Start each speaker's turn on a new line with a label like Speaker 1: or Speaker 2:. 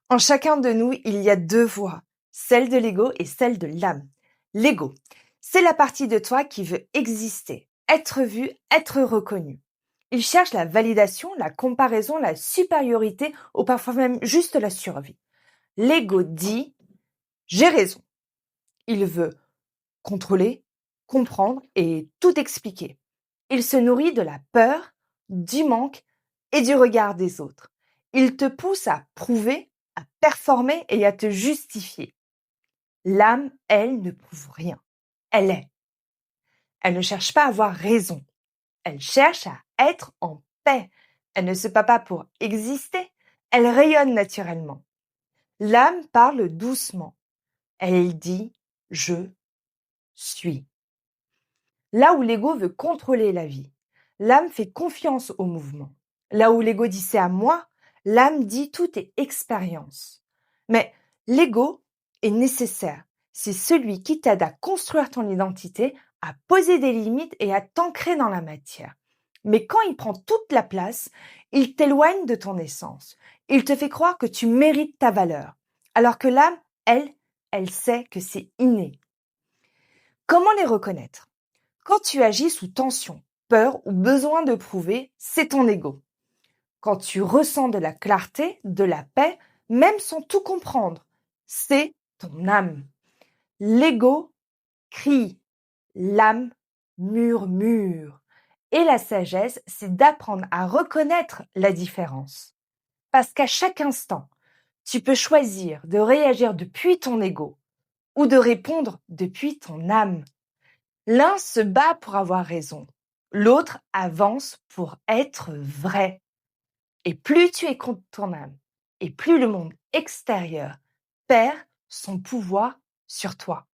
Speaker 1: En chacun de nous, il y a deux voix, celle de l'ego et celle de l'âme. L'ego, c'est la partie de toi qui veut exister, être vu, être reconnu. Il cherche la validation, la comparaison, la supériorité ou parfois même juste la survie. L'ego dit « j'ai raison ». Il veut contrôler, comprendre et tout expliquer. Il se nourrit de la peur, du manque et du regard des autres. Il te pousse à prouver, à performer et à te justifier. L'âme, elle, ne prouve rien. Elle est. Elle ne cherche pas à avoir raison. Elle cherche à être en paix. Elle ne se bat pas pour exister. Elle rayonne naturellement. L'âme parle doucement. Elle dit « je suis ». Là où l'ego veut contrôler la vie, l'âme fait confiance au mouvement. Là où l'ego dit c'est à moi, l'âme dit tout est expérience. Mais l'ego est nécessaire. C'est celui qui t'aide à construire ton identité, à poser des limites et à t'ancrer dans la matière. Mais quand il prend toute la place, il t'éloigne de ton essence. Il te fait croire que tu mérites ta valeur. Alors que l'âme, elle sait que c'est inné. Comment les reconnaître? Quand tu agis sous tension, peur ou besoin de prouver, c'est ton ego. Quand tu ressens de la clarté, de la paix, même sans tout comprendre, c'est ton âme. L'ego crie, l'âme murmure. Et la sagesse, c'est d'apprendre à reconnaître la différence. Parce qu'à chaque instant, tu peux choisir de réagir depuis ton ego ou de répondre depuis ton âme. L'un se bat pour avoir raison, l'autre avance pour être vrai. Et plus tu es contre ton âme, et plus le monde extérieur perd son pouvoir sur toi.